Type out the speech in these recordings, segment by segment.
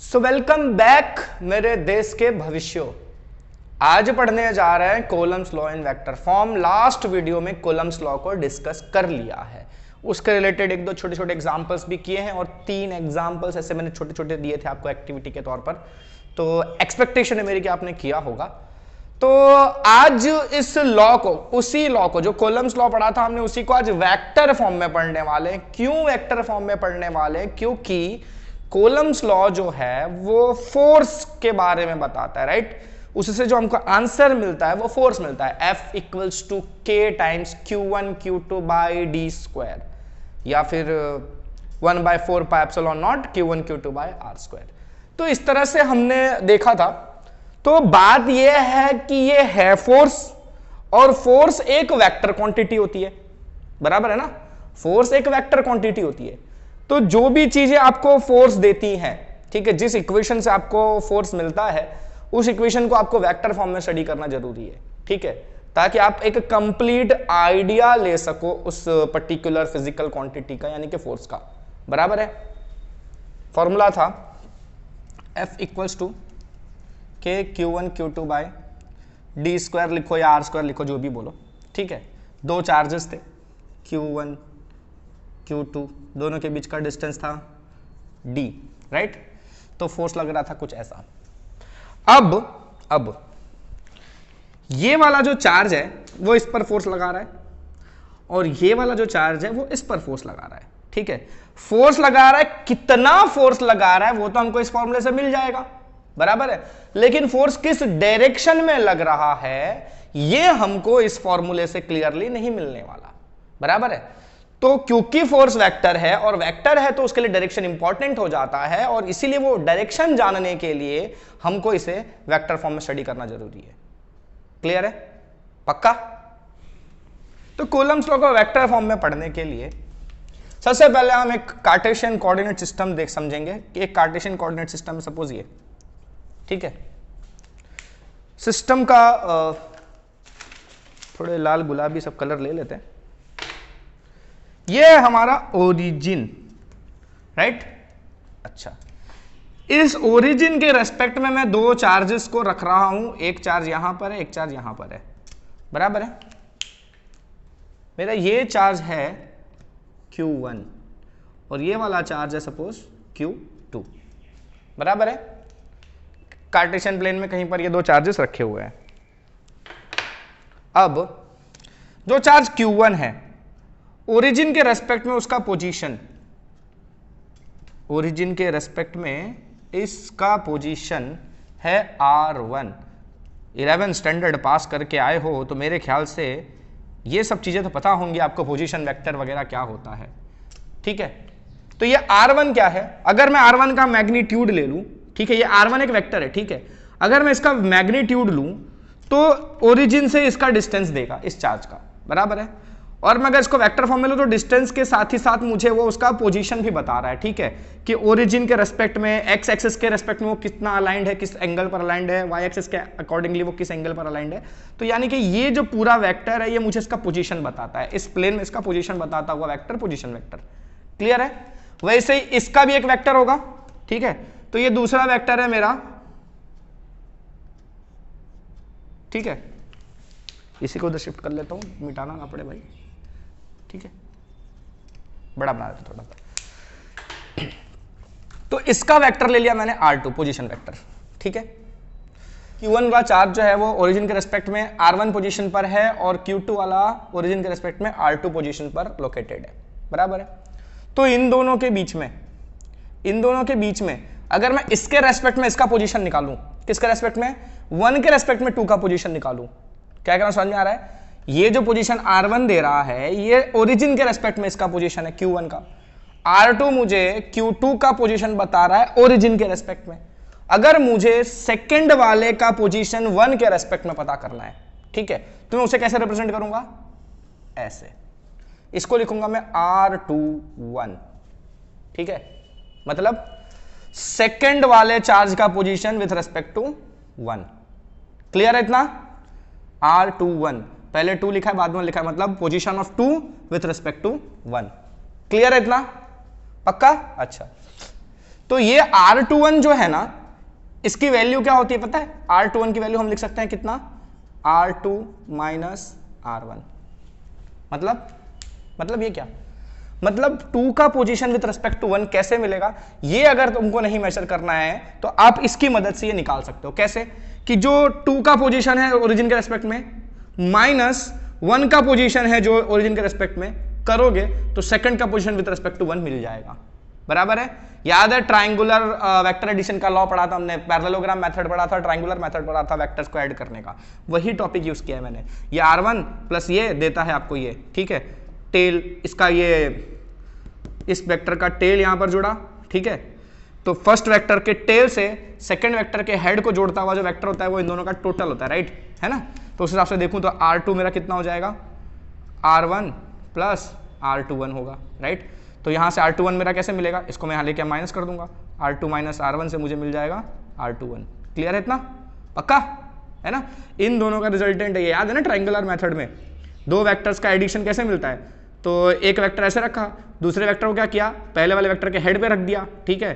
So welcome back मेरे देश के भविष्यों। आज पढ़ने जा रहे हैं Coulomb's law in vector form. Last video में कोलम्स लॉ को डिस्कस कर लिया है, उसके रिलेटेड एक दो छोटे छोटे एग्जांपल्स भी किए हैं और 3 एग्जांपल्स ऐसे मैंने छोटे छोटे दिए थे आपको एक्टिविटी के तौर पर। तो एक्सपेक्टेशन है मेरी कि आपने किया होगा। तो आज इस लॉ को, उसी लॉ को जो कोलम्स लॉ पढ़ा था हमने, उसी को आज वेक्टर फॉर्म में पढ़ने वाले हैं। क्यों वेक्टर फॉर्म में पढ़ने वाले हैं? क्योंकि कोलम्स लॉ जो है वो फोर्स के बारे में बताता है, राइट। उससे जो हमको आंसर मिलता है वो फोर्स मिलता है, F equals to K times Q1 Q2 by D square, या फिर 1/4 pi epsilon naught Q1 Q2 by R square. तो इस तरह से हमने देखा था। तो बात यह है कि ये है फोर्स, और फोर्स एक वेक्टर क्वांटिटी होती है, बराबर है ना। फोर्स एक वेक्टर क्वांटिटी होती है। तो जो भी चीजें आपको फोर्स देती हैं, ठीक है, जिस इक्वेशन से आपको फोर्स मिलता है उस इक्वेशन को आपको वेक्टर फॉर्म में स्टडी करना जरूरी है, ठीक है, ताकि आप एक कंप्लीट आइडिया ले सको उस पर्टिकुलर फिजिकल क्वांटिटी का, यानी कि फोर्स का। बराबर है। फॉर्मूला था F equals to K Q1 Q2 by D square लिखो या आर स्क्वायर लिखो, जो भी बोलो, ठीक है। दो चार्जेस थे Q1 Q2, दोनों के बीच का डिस्टेंस था D, राइट। तो फोर्स लग रहा था कुछ ऐसा। अब ये वाला जो चार्ज है वो इस पर फोर्स लगा रहा है, और ये वाला जो चार्ज है वो इस पर फोर्स लगा रहा है, ठीक है। फोर्स लगा रहा है, कितना फोर्स लगा रहा है वो तो हमको इस फॉर्मूले से मिल जाएगा, बराबर है। लेकिन फोर्स किस डायरेक्शन में लग रहा है ये हमको इस फॉर्मूले से क्लियरली नहीं मिलने वाला, बराबर है। तो क्योंकि फोर्स वेक्टर है, और वेक्टर है तो उसके लिए डायरेक्शन इंपॉर्टेंट हो जाता है, और इसीलिए वो डायरेक्शन जानने के लिए हमको इसे वेक्टर फॉर्म में स्टडी करना जरूरी है। क्लियर है? पक्का? तो कोलम्स लॉ को वेक्टर फॉर्म में पढ़ने के लिए सबसे पहले हम एक कार्टेशियन कोऑर्डिनेट सिस्टम देख समझेंगे कि एक कार्टेशियन कोऑर्डिनेट सिस्टम सपोज ये, ठीक है, सिस्टम का थोड़े लाल गुलाबी सब कलर ले लेते हैं। ये हमारा ओरिजिन, राइट। अच्छा, इस ओरिजिन के रेस्पेक्ट में मैं दो चार्जेस को रख रहा हूं, एक चार्ज यहां पर है, एक चार्ज यहां पर है, बराबर है। मेरा ये चार्ज है Q1 और ये वाला चार्ज है सपोज Q2, बराबर है। कार्टेशियन प्लेन में कहीं पर ये दो चार्जेस रखे हुए हैं। अब जो चार्ज Q1 है, ओरिजिन के रेस्पेक्ट में उसका पोजीशन, ओरिजिन के रेस्पेक्ट में इसका पोजीशन है R1। 11 स्टैंडर्ड पास करके आए हो तो मेरे ख्याल से ये सब चीजें तो पता होंगी आपको, पोजीशन वेक्टर वगैरह क्या होता है, ठीक है। तो ये R1 क्या है? अगर मैं R1 का मैग्नीट्यूड ले लूं, ठीक है, ये R1 एक वेक्टर है, ठीक है। अगर मैं इसका मैग्नीट्यूड लूं तो ओरिजिन से इसका डिस्टेंस देगा इस चार्ज का, बराबर है। और मैं अगर इसको वेक्टर फॉर्म में लूं तो डिस्टेंस के साथ ही साथ मुझे वो उसका पोजीशन भी बता रहा है, ठीक है, कि ओरिजिन के रेस्पेक्ट में, एक्स एक्सिस के रेस्पेक्ट में वो कितना अलाइंड है, किस एंगल पर अलाइंड है, वाई एक्सिस के अकॉर्डिंगली वो किस एंगल पर अलाइंड है। तो यानी कि ये जो पूरा वेक्टर है ये मुझे इसका पोजीशन बताता है, इस प्लेन में इसका पोजीशन बताता हुआ वेक्टर पोजीशन वेक्टर। क्लियर है? वैसे ही इसका भी एक वेक्टर होगा, ठीक है। तो ये दूसरा वेक्टर है मेरा, ठीक है। इसी को उधर शिफ्ट कर लेता हूं, मिटाना ना पड़े भाई, ठीक है, बड़ा बना देता थोड़ा। तो इसका वेक्टर ले लिया मैंने R2, पोजीशन वेक्टर, ठीक है। Q1 वाला चार्ज जो है वो ओरिजिन के रेस्पेक्ट में R1 पोजीशन पर है, और Q2 वाला ओरिजिन के रेस्पेक्ट में R2 पोजीशन पर लोकेटेड है, बराबर है। तो इन दोनों के बीच में अगर मैं इसके रेस्पेक्ट में इसका पोजीशन निकालूं, किसके रेस्पेक्ट में? 1 के रेस्पेक्ट में 2 का पोजीशन निकालूं, क्या करना समझ में आ रहा है? ये जो पोजीशन R1 दे रहा है ये ओरिजिन के रेस्पेक्ट में इसका पोजीशन है Q1 का, R2 मुझे Q2 का पोजीशन बता रहा है ओरिजिन के रेस्पेक्ट में। अगर मुझे सेकंड वाले का पोजीशन 1 के रेस्पेक्ट में पता करना है, ठीक है, तो मैं उसे कैसे रिप्रेजेंट करूंगा? ऐसे, इसको लिखूंगा मैं R21, ठीक है। मतलब सेकंड वाले चार्ज का position with respect to 1। Clear है इतना? R21, पहले 2 लिखा है बाद में लिखा है, मतलब position of 2 with respect to 1। Clear है इतना? पक्का? अच्छा, तो ये R21 जो है ना, इसकी वैल्यू क्या होती है पता है? R21 की वैल्यू हम लिख सकते हैं कितना? R2 minus R1। मतलब ये क्या? मतलब 2 का पोजीशन विद रिस्पेक्ट टू 1 कैसे मिलेगा? ये अगर तुमको नहीं मेजर करना है तो आप इसकी मदद से ये निकाल सकते हो। कैसे? कि जो 2 का पोजीशन है ओरिजिन के रेस्पेक्ट में माइनस 1 का पोजीशन है जो ओरिजिन के रेस्पेक्ट में, करोगे तो सेकंड का पोजीशन विद रिस्पेक्ट टू 1 मिल जाएगा। बराबर है? याद है ट्राइंगुलर वेक्टर एडिशन का लॉ पढ़ा था हमने, पैरेललोग्राम मेथड पढ़ा था, ट्राइंगुलर मेथड पढ़ा था वेक्टर्स को ऐड करने का, वही टॉपिक यूज किया है मैंने। ये R1 प्लस ये देता है आपको ये, ठीक है, टेल इसका, ये इस वेक्टर का टेल यहां पर जुड़ा, ठीक है। तो फर्स्ट वेक्टर के टेल से सेकंड वेक्टर के हेड को जोड़ता हुआ जो वेक्टर होता है वो इन दोनों का टोटल होता है, राइट, है ना। तो उस हिसाब से देखूं तो R2 मेरा कितना हो जाएगा? R1 प्लस R21 होगा, राइट। तो यहां से R21 मेरा कैसे मिलेगा? इसको मैं यहां लेके माइनस कर दूंगा, R2 माइनस R1 से मुझे मिल जाएगा R21। क्लियर है? इतना पक्का है ना। इन दोनों का रिजल्टेंट ये याद है ना, ट्राइंगुलर मेथड में दो वेक्टर्स का एडिशन कैसे मिलता है? तो एक वेक्टर ऐसे रखा, दूसरे वेक्टर को क्या किया? पहले वाले वेक्टर के हेड पे रख दिया, ठीक है।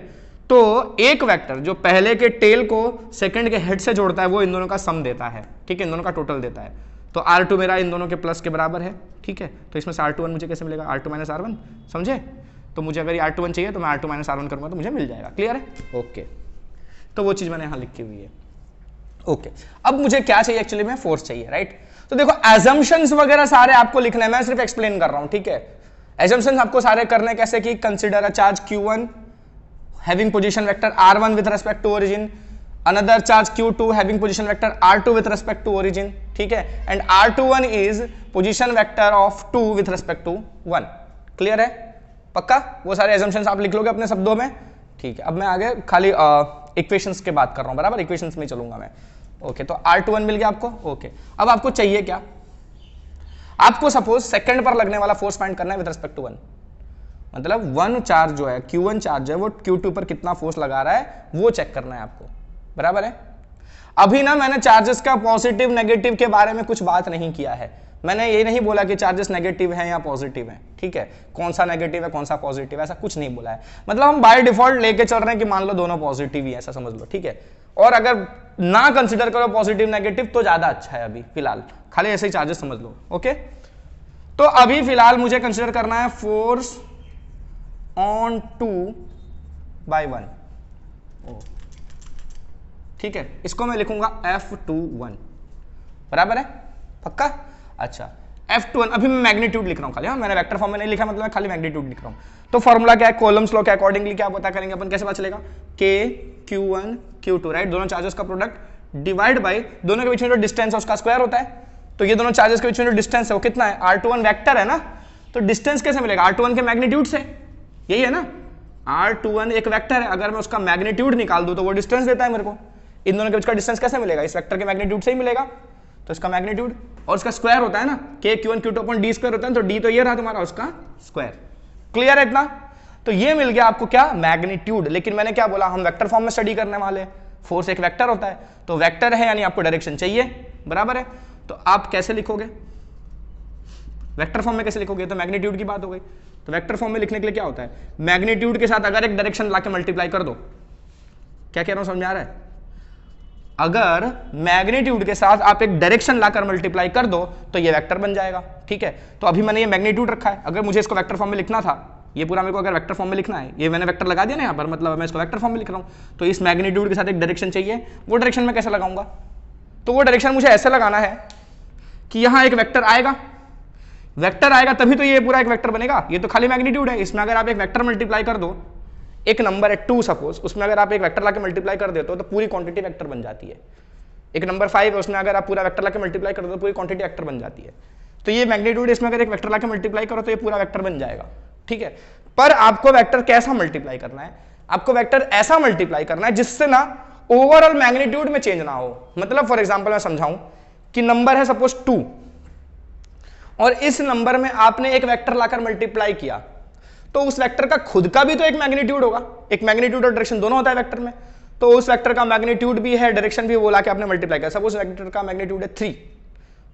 तो एक वेक्टर जो पहले के टेल को सेकंड के हेड से जोड़ता है वो इन दोनों का सम देता है, ठीक है, इन दोनों का टोटल देता है। तो R2 मेरा इन दोनों के प्लस के बराबर है, ठीक है। तो इसमें से R21 मुझे कैसे मिलेगा? R2 माइनस R1, समझे। तो मुझे अगर ये R21 चाहिए तो मैं R2 माइनस R1 करूंगा तो मुझे मिल जाएगा। क्लियर है? ओके, तो वो चीज मैंने यहां लिखी हुई है। ओके, अब मुझे क्या चाहिए? एक्चुअली में फोर्स चाहिए, राइट। तो देखो एजम्पशंस वगैरह सारे आपको लिखना है, मैं सिर्फ एक्सप्लेन कर रहा हूं, ठीक है। एजम्पशंस आपको सारे करने कैसे कि consider a charge Q1 having position vector R1 with respect to origin, another charge Q2 having position vector R2 with respect to origin, ठीक है, and R21 is position vector of 2 with respect to 1। Clear है? पक्का? वो सारे assumptions आप लिख लोगे अपने शब्दों में, ठीक है। अब मैं आगे खाली इक्वेशंस के बात कर रहा हूं, बराबर, इक्वेशंस में चलूंगा मैं। ओके, तो R21 मिल गया आपको। ओके, अब आपको चाहिए क्या? आपको सपोज सेकंड पर लगने वाला फोर्स फाइंड करना है विद रिस्पेक्ट टू 1। मतलब 1 चार्ज जो है, Q1 चार्ज है, वो Q2 पर कितना फोर्स लगा रहा है वो चेक करना है आपको। बराबर है? अभी ना मैंने चार्जेस का पॉजिटिव नेगेटिव के बारे में कुछ बात नहीं किया है। मैंने ये नहीं बोला कि चार्जेस नेगेटिव हैं या पॉजिटिव हैं, ठीक है, कौन सा नेगेटिव है कौन सा पॉजिटिव है, ऐसा कुछ नहीं बोला है। मतलब हम बाय डिफॉल्ट लेके चल रहे हैं कि मान लो दोनों पॉजिटिव ही है, ऐसा समझ लो, ठीक है। और अगर ना कंसिडर करो पॉजिटिव नेगेटिव तो ज्यादा अच्छा है अभी फिलहाल, खाली ऐसे ही चार्जेस समझ लो। ओके, तो अभी फिलहाल मुझे कंसिडर करना है फोर्स ऑन 2 by 1, ठीक है। इसको मैं लिखूंगा F21। बराबर है? पक्का? अच्छा, F21 अभी मैं मैग्नीट्यूड लिख रहा हूं खाली, हाँ, मैंने वेक्टर फॉर्म में नहीं लिखा, मतलब मैं खाली मैग्नीट्यूड लिख रहा हूं। तो फॉर्मूला क्या है? कॉलम्स लॉ के अकॉर्डिंगली क्या पता करेंगे अपन, कैसे पता चलेगा? K Q1 Q2, राइट, दोनों चार्जेस का प्रोडक्ट डिवाइड बाय दोनों के बीच में जो डिस्टेंस है उसका स्क्वायर होता है। तो ये दोनों चार्जेस के बीच में जो डिस्टेंस है वो कितना है? R21 वेक्टर है ना, तो डिस्टेंस कैसे मिलेगा? R21 के मैग्नीट्यूड से, यही है ना। R21 एक वेक्टर है, अगर मैं उसका मैग्नीट्यूड निकाल दूं तो वो डिस्टेंस देता है मेरे को। इन दोनों के बीच का डिस्टेंस कैसे मिलेगा? इस वेक्टर के मैग्नीट्यूड से ही मिलेगा, तो इसका मैग्नीट्यूड, और उसका स्क्वायर होता है ना, K Q1 Q2 upon D square होता है, तो D तो ये रहा तुम्हारा उसका स्क्वायर। क्लियर है इतना? तो ये मिल गया आपको क्या? मैग्नीट्यूड। लेकिन मैंने क्या बोला, हम वेक्टर फॉर्म में स्टडी करने वाले, फोर्स एक वेक्टर होता है, तो वेक्टर है यानी आपको डायरेक्शन चाहिए। बराबर है? तो आप कैसे लिखोगे वेक्टर फॉर्म में? कैसे लिखोगे? तो मैग्नीट्यूड की बात हो गई। तो वेक्टर फॉर्म में लिखने के लिए क्या होता है? मैग्नीट्यूड के साथ अगर एक डायरेक्शन लाके मल्टीप्लाई कर दो, क्या कह रहा हूं, समझ में आ रहा है? अगर मैग्नीट्यूड के साथ आप एक डायरेक्शन लाकर मल्टीप्लाई कर दो तो ये वेक्टर बन जाएगा, ठीक है। तो अभी मैंने ये मैग्नीट्यूड रखा है, अगर मुझे इसको वेक्टर फॉर्म में लिखना था, ये पूरा मेरे को अगर वेक्टर फॉर्म में लिखना है, ये मैंने वेक्टर लगा दिया ना यहाँ पर, मतलब मैं इसको वेक्टर फॉर्म में लिख रहा हूं। तो इस मैग्नीट्यूड के साथ एक डायरेक्शन चाहिए, वो डायरेक्शन मैं कैसे लगाऊंगा? तो वो डायरेक्शन मुझे ऐसे लगाना है कि यहां एक वेक्टर आएगा, वेक्टर आएगा तभी तो ये पूरा एक वेक्टर बनेगा। ये तो खाली मैग्नीट्यूड है, इसमें अगर आप एक वेक्टर मल्टीप्लाई कर दो, एक नंबर है 2 सपोज, उसमें अगर आप एक वेक्टर लाके मल्टीप्लाई कर देते हो तो पूरी क्वांटिटी वेक्टर बन जाती है। एक नंबर 5 है, उसमें अगर आप पूरा वेक्टर लाके मल्टीप्लाई कर दो तो पूरी क्वांटिटी वेक्टर बन जाती है। तो ये मैग्नीट्यूड, इसमें अगर एक वेक्टर लाके मल्टीप्लाई करो तो ये पूरा वेक्टर बन जाएगा, ठीक है। पर आपको वेक्टर कैसा मल्टीप्लाई करना है? आपको वेक्टर ऐसा मल्टीप्लाई करना है जिससे ना ओवरऑल मैग्नीट्यूड में चेंज ना हो। मतलब फॉर एग्जांपल मैं समझाऊं कि नंबर है सपोज 2, और इस नंबर में आपने एक वेक्टर लाकर मल्टीप्लाई किया, तो उस वेक्टर का खुद का भी तो एक मैग्नीट्यूड होगा, एक मैग्नीट्यूड और डायरेक्शन दोनों होता है वेक्टर में। तो उस वेक्टर का मैग्नीट्यूड भी है, डायरेक्शन भी, वो लाके आपने मल्टीप्लाई किया। सपोज वेक्टर का मैग्नीट्यूड है 3,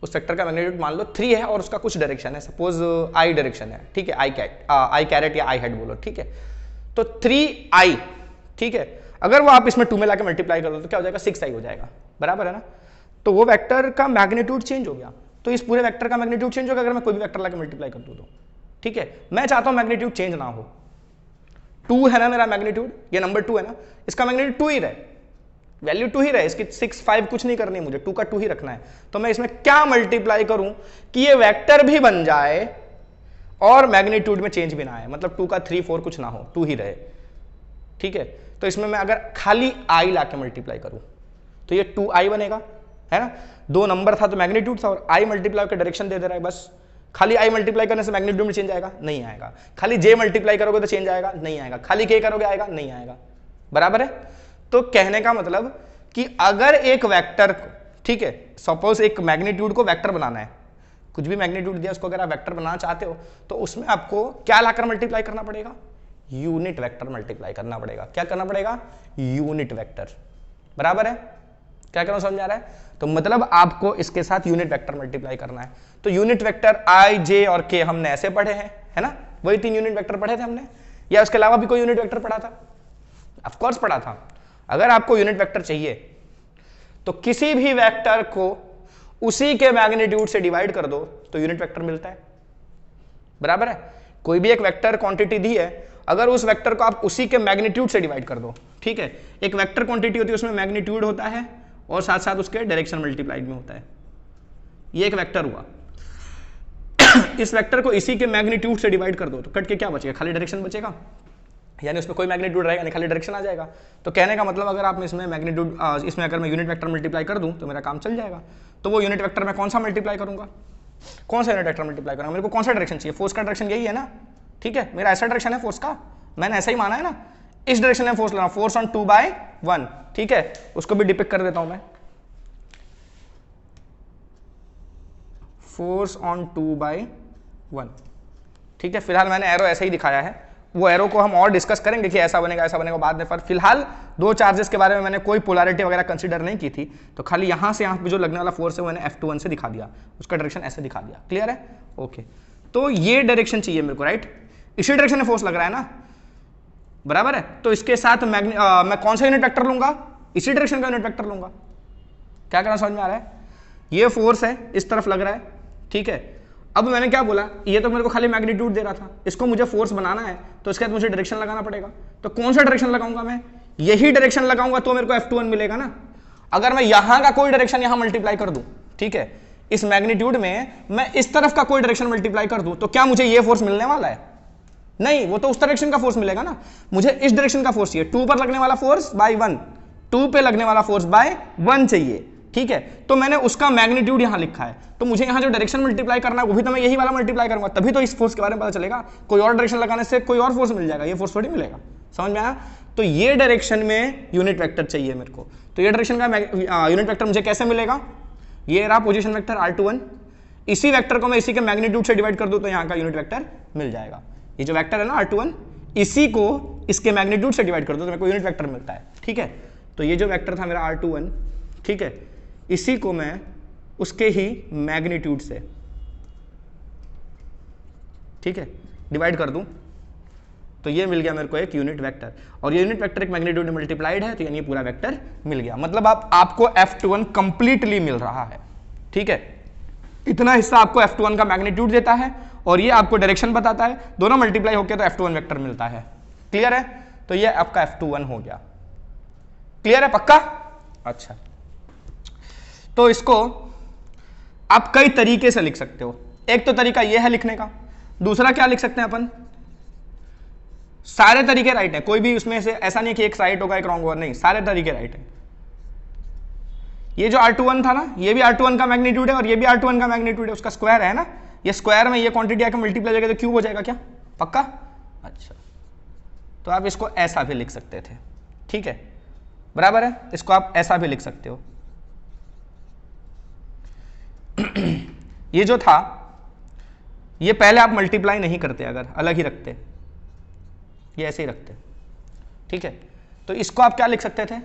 उस वेक्टर का मैग्नीट्यूड मान लो 3 है और उसका कुछ डायरेक्शन है, सपोज आई डायरेक्शन है, ठीक है, आई कैरेट या आई हेड बोलो, ठीक है। तो 3i ठीक है, अगर वो आप इसमें 2 में लाके मल्टीप्लाई कर दो तो क्या हो जाएगा 6i हो जाएगा, बराबर है ना। तो वो वेक्टर का मैग्नीट्यूड चेंज हो गया, तो इस पूरे वेक्टर का मैग्नीट्यूड चेंज होगा अगर मैं कोई भी वेक्टर लाके मल्टीप्लाई कर दूं तो, ठीक है। मैं चाहता हूं मैग्नीट्यूड चेंज ना हो, 2 है ना मेरा मैग्नीट्यूड, ये नंबर 2 है ना, इसका मैग्नीट्यूड 2 ही रहे, वैल्यू 2 ही रहे, इसकी 6 5 कुछ नहीं करनी, मुझे 2 का 2 ही रखना है। तो मैं इसमें क्या मल्टीप्लाई करूं कि ये वेक्टर भी बन जाए और मैग्नीट्यूड में चेंज भी ना आए, मतलब 2 का 3 4 कुछ ना हो, 2 ही रहे, ठीक है। तो इसमें मैं अगर खाली i लाके मल्टीप्लाई करूं तो ये 2i बनेगा, है ना। 2 नंबर था तो मैग्नीट्यूड था, और i मल्टीप्लाई करके डायरेक्शन दे दे रहा है बस। खाली i मल्टीप्लाई करने से मैग्नीट्यूड में चेंज आएगा? नहीं आएगा। खाली j मल्टीप्लाई करोगे तो चेंज आएगा? नहीं आएगा। खाली k करोगे आएगा? नहीं आएगा, बराबर है। तो कहने का मतलब कि अगर एक वेक्टर को, ठीक है, सपोज एक मैग्नीट्यूड को वेक्टर बनाना है, कुछ भी मैग्नीट्यूड दिया उसको अगर आप वेक्टर बनाना चाहते हो तो उसमें आपको क्या लाकर मल्टीप्लाई करना पड़ेगा? यूनिट वेक्टर मल्टीप्लाई करना पड़ेगा। क्या करना पड़ेगा? यूनिट वेक्टर, बराबर है। क्या करना समझ आ रहा है? तो मतलब आपको इसके साथ यूनिट वेक्टर मल्टीप्लाई करना है। तो यूनिट वेक्टर i, j और k हमने ऐसे पढ़े हैं, है ना, वही 3 यूनिट वेक्टर पढ़े थे हमने, या उसके अलावा भी कोई यूनिट वेक्टर पढ़ा था? ऑफ कोर्स पढ़ा था। अगर आपको यूनिट वेक्टर चाहिए तो किसी भी वेक्टर को उसी के मैग्नीट्यूड से डिवाइड कर दो तो यूनिट वेक्टर मिलता है, बराबर है। कोई भी एक वेक्टर क्वांटिटी दी है, अगर उस वेक्टर को आप उसी के मैग्नीट्यूड से डिवाइड कर दो, ठीक है, एक वेक्टर क्वांटिटी होती है उसमें मैग्नीट्यूड होता है और साथ साथ उसके डायरेक्शन मल्टीप्लाइड में होता है। ये एक वेक्टर हुआ इस वेक्टर को इसी के मैग्नीट्यूड से डिवाइड कर दो तो कट के क्या बचेगा? खाली डायरेक्शन बचेगा, यानी उसमें कोई मैग्नीट्यूड रहेगा नहीं, खाली डायरेक्शन आ जाएगा। तो कहने का मतलब अगर आप इसमें मैग्नीट्यूड, इसमें अगर मैं यूनिट वेक्टर मल्टीप्लाई कर दूं तो मेरा काम चल जाएगा। तो वो यूनिट वेक्टर मैं कौन सा मल्टीप्लाई करूंगा? कौन सा यूनिट वेक्टर मल्टीप्लाई करूंगा? मेरे को कौन सा डायरेक्शन चाहिए? फोर्स का डायरेक्शन यही है ना, ठीक है, मेरा ऐसा डायरेक्शन है फोर्स का, मैंने ऐसा ही माना है ना, इस डायरेक्शन में फोर्स लेना, फोर्स ऑन 2/1, ठीक है। उसको भी डिपिक्ट कर देता हूं मैं, फोर्स ऑन 2/1, ठीक है। फिलहाल मैंने एरो ऐसे ही दिखाया है, वो एरो को हम और डिस्कस करेंगे कि ऐसा बनेगा बाद में। पर फिलहाल 2 चार्जेस के बारे में मैंने कोई पोलैरिटी वगैरह कंसीडर नहीं की थी, तो खाली यहां से यहां पे जो लगने वाला फोर्स है वो मैंने F21 से दिखा दिया, उसका डायरेक्शन ऐसे दिखा दिया। क्लियर है? ओके। तो ये डायरेक्शन चाहिए मेरे को, राइट, इसी डायरेक्शन में फोर्स लग रहा है ना, बराबर है। तो इसके साथ मैं कौन सा यूनिट वेक्टर लूंगा? इसी डायरेक्शन का यूनिट वेक्टर लूंगा। क्या करना समझ में आ रहा है? ये फोर्स है, इस तरफ लग रहा है, ठीक है। अब मैंने क्या बोला, ये तो मेरे को खाली मैग्नीट्यूड दे रहा था, इसको मुझे फोर्स बनाना है तो इसके बाद मुझे डायरेक्शन लगाना पड़ेगा। तो कौन सा डायरेक्शन लगाऊंगा? मैं यही डायरेक्शन लगाऊंगा तो मेरे को F21 मिलेगा ना। अगर मैं यहां का कोई डायरेक्शन यहां मल्टीप्लाई कर दूं, ठीक है, इस मैग्नीट्यूड में मैं इस तरफ का कोई डायरेक्शन मल्टीप्लाई कर दूं तो क्या मुझे ये फोर्स मिलने वाला है? नहीं, वो तो उस डायरेक्शन का फोर्स मिलेगा ना। मुझे इस डायरेक्शन का फोर्स चाहिए, 2 पर लगने वाला फोर्स बाय 1, 2 पे लगने वाला फोर्स बाय 1 चाहिए, ठीक है। तो मैंने उसका मैग्नीट्यूड यहां लिखा है, तो मुझे यहां जो डायरेक्शन मल्टीप्लाई करना है वो भी तो मैं यही वाला मल्टीप्लाई करूंगा, तभी तो इस फोर्स के बारे में पता चलेगा। कोई और डायरेक्शन लगाने से कोई और फोर्स मिल जाएगा, ये फोर्स थोड़ी मिलेगा। समझ में आया? तो ये डायरेक्शन में यूनिट वेक्टर चाहिए मेरे को। तो ये डायरेक्शन का यूनिट वेक्टर मुझे कैसे मिलेगा? ये रहा पोजीशन वेक्टर R21, इसी वेक्टर को मैं इसी के मैग्नीट्यूड से डिवाइड कर दूं तो यहां का यूनिट वेक्टर मिल जाएगा। ये जो वेक्टर है ना R21, इसी को इसके मैग्नीट्यूड से डिवाइड कर दो तो मेरे को यूनिट वेक्टर मिलता है, ठीक है। तो ये जो वेक्टर था मेरा R21, ठीक है, इसी को मैं उसके ही मैग्नीट्यूड से, ठीक है, डिवाइड कर दूं तो ये मिल गया मेरे को एक यूनिट वेक्टर, और ये यूनिट वेक्टर एक मैग्नीट्यूड में मल्टीप्लाइड है तो यानी पूरा वेक्टर मिल गया। मतलब आपको F21 कंप्लीटली मिल रहा है, ठीक है। इतना हिस्सा आपको F21 का मैग्नीट्यूड देता है और ये आपको डायरेक्शन बताता है, दोनों मल्टीप्लाई होकर तो F21 वेक्टर मिलता है। क्लियर है? तो ये आपका F21 हो गया। क्लियर है? पक्का? अच्छा, तो इसको आप कई तरीके से लिख सकते हो। एक तो तरीका यह है लिखने का, दूसरा क्या लिख सकते हैं अपन, सारे तरीके राइट हैं, कोई भी उसमें से ऐसा नहीं कि एक राइट होगा एक रॉन्ग होगा, नहीं, सारे तरीके राइट हैं। ये जो R21 था ना, ये भी R21 का मैग्नीट्यूड है और ये भी R21 का मैग्नीट्यूड है, उसका स्क्वायर है ना, ये स्क्वायर में ये क्वांटिटी आकर मल्टीप्लाई हो जाएगा तो क्यूब हो जाएगा। क्या पक्का? अच्छा, तो आप इसको ऐसा भी लिख सकते थे, ठीक है, बराबर है। इसको आप ऐसा भी लिख सकते हो। ये जो था ये पहले आप मल्टीप्लाई नहीं करते, अगर अलग ही रखते, ये ऐसे ही रखते, ठीक है। तो इसको आप क्या लिख सकते थे?